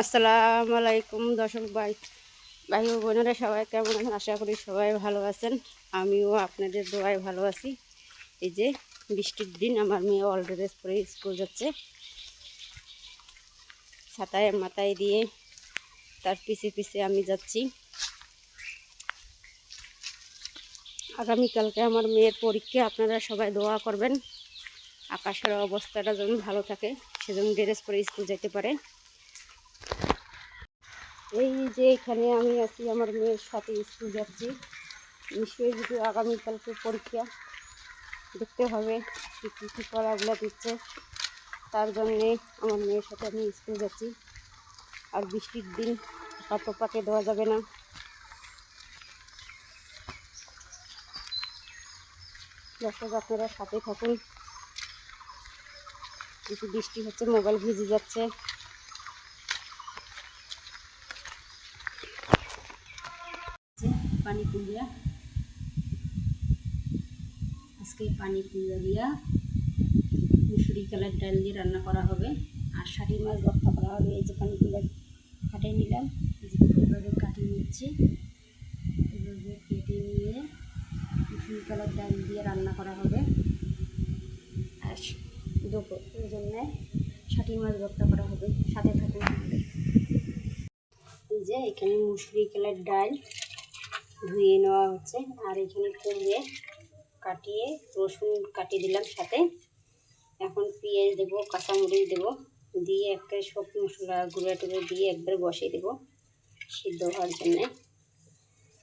আসসালামু আলাইকুম দর্শক ভাই ও বোনেরা, সবাই কেমন আছেন? আশা করি সবাই ভালো আছেন। আমিও আপনাদের দোয়ায় ভালো আছি। এই যে বৃষ্টির দিন আমার মেয়ে অল ড্রেস পরে স্কুল যাচ্ছে, ছাতায় মাথায় দিয়ে তার পিছে পিছে আমি যাচ্ছি। আগামীকালকে আমার মেয়ের পরীক্ষা, আপনারা সবাই দোয়া করবেন আকাশের অবস্থাটা যেন ভালো থাকে, সেজন্য ড্রেস পরে স্কুল যেতে পারে। এই যে এখানে আমি আছি, আমার মেয়ের সাথে স্কুল যাচ্ছি। নিশ্চয়ই যদি আগামীকালকে পরীক্ষা, দেখতে হবে কী কী পড়াগুলো দিচ্ছে, তার জন্যে আমার মেয়ের সাথে আমি স্কুল যাচ্ছি। আর বৃষ্টির দিন পাকে দেওয়া যাবে না। দর্শক আপনারা সাথে থাকুন। কিছু বৃষ্টি হচ্ছে, মোবাইল ভিজে যাচ্ছে। পানি কুমড়া, আজকে পানি কুমড়া দিয়া মুসুরি কালার ডাল দিয়ে রান্না করা হবে, আর শাড়ি মাছ ভর্তা করা হবে। এই যে পানি কুমড়া কাটিয়ে নিলাম, এভাবে কাটিয়ে নিচ্ছি। এভাবে কেটে নিয়ে মুসুরি কালার ডাল দিয়ে রান্না করা হবে। আর দুপুর ওই জন্যে শাড়ি মাছ ভর্তা করা হবে, সাথে থাকুন। এই যে এখানে মুসুরি কালার ডাল ধুয়ে নেওয়া হচ্ছে, আর এখানে কুমড়ে কাটিয়ে রসুন কাটিয়ে দিলাম সাথে। এখন পেঁয়াজ দেবো, কাঁচামরিচ দেবো, দিয়ে একটা সব মশলা গুঁড়া টুড়ো দিয়ে একবার বসিয়ে দেবো সিদ্ধ হওয়ার জন্যে।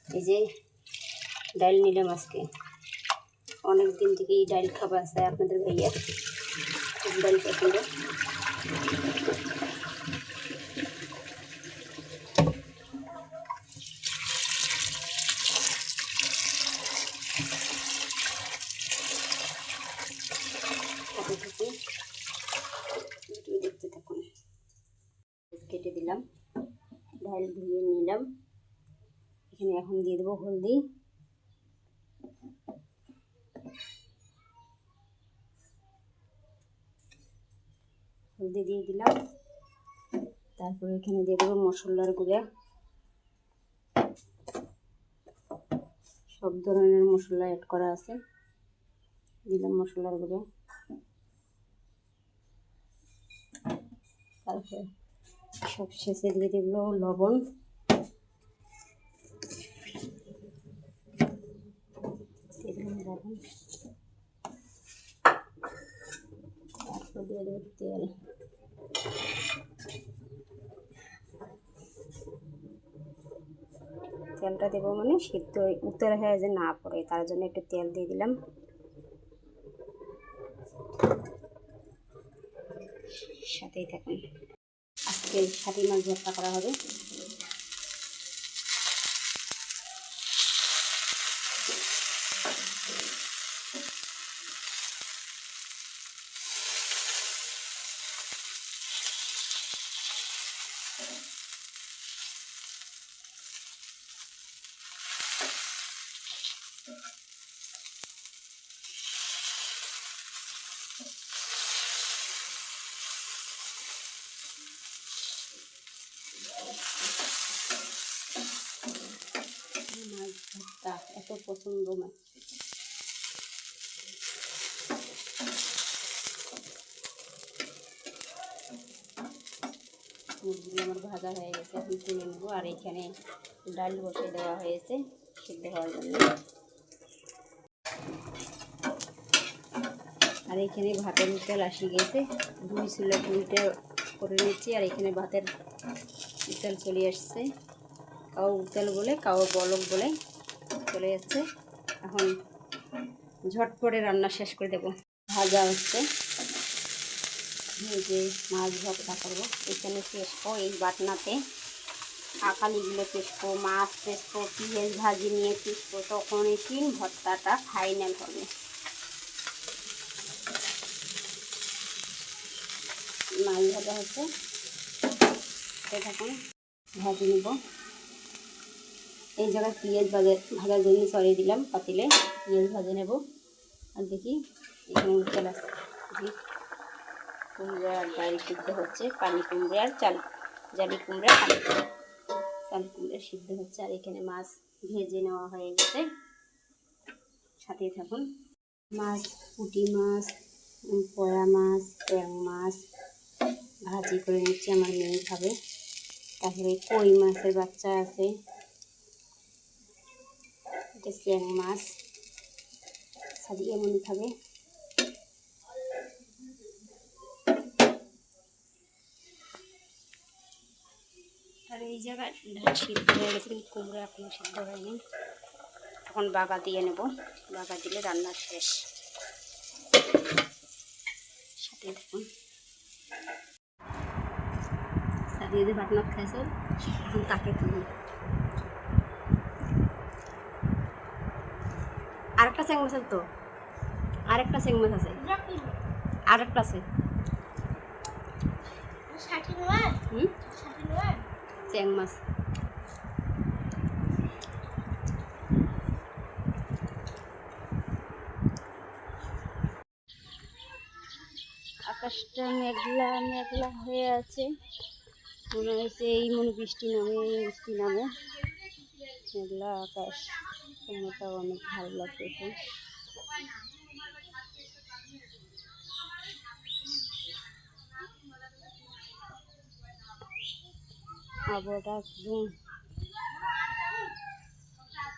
এই যে ডাল নিলাম আজকে, অনেক দিন থেকে এই ডাল খাবার আছে আপনাদের ভাইয়া, খুব ডাল পছন্দ। দেখতে থাকুন। কেটে দিলাম, ডাল ধুয়ে নিলাম। এখানে এখন দিয়ে দেবো হলদি, হলদি দিয়ে দিলাম। তারপরে এখানে দিয়ে দেবো মশলার গুঁড়া, সব ধরনের মশলা অ্যাড করা আছে, দিলাম মশলার গুঁড়া। তারপর সব শেষে দিয়ে দেব লবণ, তারপর দিয়ে দেবো তেল। তেলটা দেবো মানে সিদ্ধ উত্তর হয়ে যে না পড়ে, তার জন্য একটু তেল দিয়ে দিলাম। সাথেই থাকুন। আজকে শাড়ি মাছ ভর্তা করা হবে। মাছ ভর্তা এত পছন্দ মাছ। মুরগিগুলো আমার ভাজা হয়ে গেছে, এখন তুলে নেবো। আর এখানে ডাল বসিয়ে দেওয়া হয়েছে সিদ্ধ হওয়ার জন্য। আর এখানে ভাতের উতাল আসি গেছে, 2 সিলেট উল্টে করে নিচ্ছি। আর এখানে ভাতের উতাল চলে আসছে, কাউ উতাল বলে, কাউ বলক বলে চলে যাচ্ছে। এখন ঝটপটে রান্না শেষ করে দেবো। ভাজা হচ্ছে, এই যে মাছ ভর্তা করবো। এখানে পেস্কো, এই বাটনাতে আকালিগুলো পেস্কো, মাছ পেস্কো, পেঁয়াজ ভাজি নিয়ে পেস্কো, তখন এসে ভর্তাটা ফাইনাল হবে। মাছ ভাজা হচ্ছে, দেখুন ভাজি নেব। এই জায়গায় পেঁয়াজ ভাজার জন্য সরিয়ে দিলাম পাতিলে, পেঁয়াজ ভাজে নেব। আর দেখি এখানে উঠে আসছে, কুমড়ার ডাল সিদ্ধ হচ্ছে, পানি কুমড়ার চাল জালি কুমড়া জালি কুমড়া সিদ্ধ হচ্ছে, আর এখানে মাছ ভেজে নেওয়া হয়ে গেছে। সাথে থাকুন। মাছ, পুঁটি মাছ, পোয়া মাছ, ট্যাং মাছ ভাজি করে নিচ্ছি, আমার মেয়ে খাবে। তারপরে কই মাছের বাচ্চা আছে, এটা ট্যাং মাছ, সাদি এমনই খাবে। আর এই জায়গায় সিদ্ধ হয়ে গেছে, কিন্তু কুমড়া এখনো সিদ্ধ হয়নি। এখন বাগা দিয়ে নেব, বাগা দিলে রান্না শেষ। সাথে দেখুন সাদিয়ে যে ভাত খাইছ, এখন তাকে তুলি। আরেকটা চেং মাছ তো, আরেকটা চেং মাছ আছে, আরেকটা আছে চেং মাছ। আকাশটা মেঘলা মেঘলা হয়ে আছে, মনে হয়েছে বৃষ্টি নামে। মেঘলা আকাশ, সময়টা অনেক ভালো লাগতেছে। আবহাওয়াটা একদম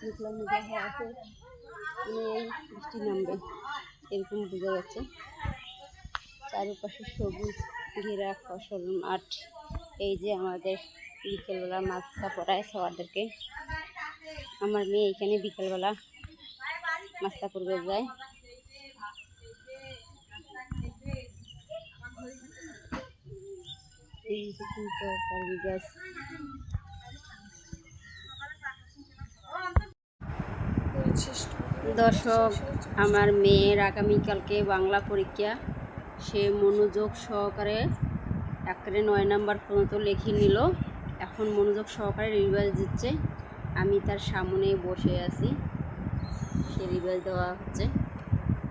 মেঘলা মেঘলা হয়ে আছে, বৃষ্টি নামবে এরকম বোঝা যাচ্ছে। চারপাশে সবুজ ঘেরা ফসল মাঠ। এই যে আমাদের বিকেলবেলা মাছটা পড়ায় সবাইদেরকে। আমার মেয়ে এখানে বিকেলবেলা মাছটা পড়বে যায়। দর্শক, আমার মেয়ের আগামীকালকে বাংলা পরীক্ষা। সে মনোযোগ সহকারে একেবারে 9 নাম্বার পর্যন্ত লিখে নিল। এখন মনোযোগ সহকারে রিভাইজ দিচ্ছে। আমি তার সামনে বসে আছি, সে রিভাইজ দেওয়া হচ্ছে।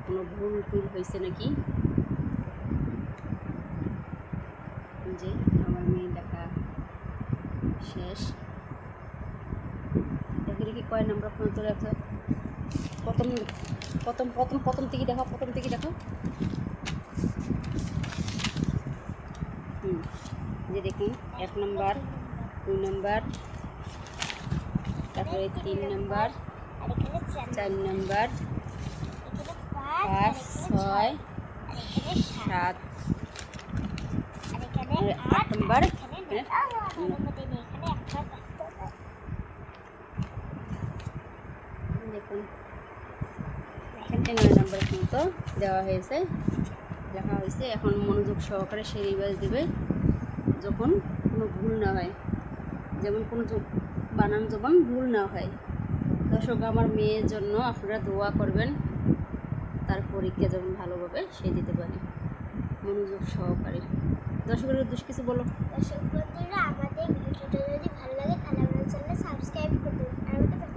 কোনো ভুল টুল হয়েছে নাকি। যে আমার মেয়ে দেখা শেষ। দেখে দেখি কয় নাম্বার পর্যন্ত লেখা। প্রথম প্রথম প্রথম প্রথম থেকে দেখো, প্রথম থেকে দেখো। যে দেখুন 1 নাম্বার, 2 নাম্বার, তারপরে 3 নাম্বার, 4 নাম্বার, 5, 6, 7, 8 নাম্বার। দেখুন এখানে 9 নাম্বার পর্যন্ত দেওয়া হয়েছে, লেখা হয়েছে। এখন মনোযোগ সহকারে সে রিভাইজ দেবে, যখন কোনো ভুল না হয়, যেমন কোনো বানান যখন ভুল না হয়। দর্শক, আমার মেয়ের জন্য আপনারা দোয়া করবেন, তার পরীক্ষা যেমন ভালোভাবে সে দিতে পারে মনোযোগ সহকারে। দর্শকের উদ্দেশ্যে কিছু বলো। দর্শক বন্ধুরা, আমাদের ভিডিওটা যদি ভালো লাগে তাহলে আমাদের চ্যানেল সাবস্ক্রাইব করবেন আর আমাদের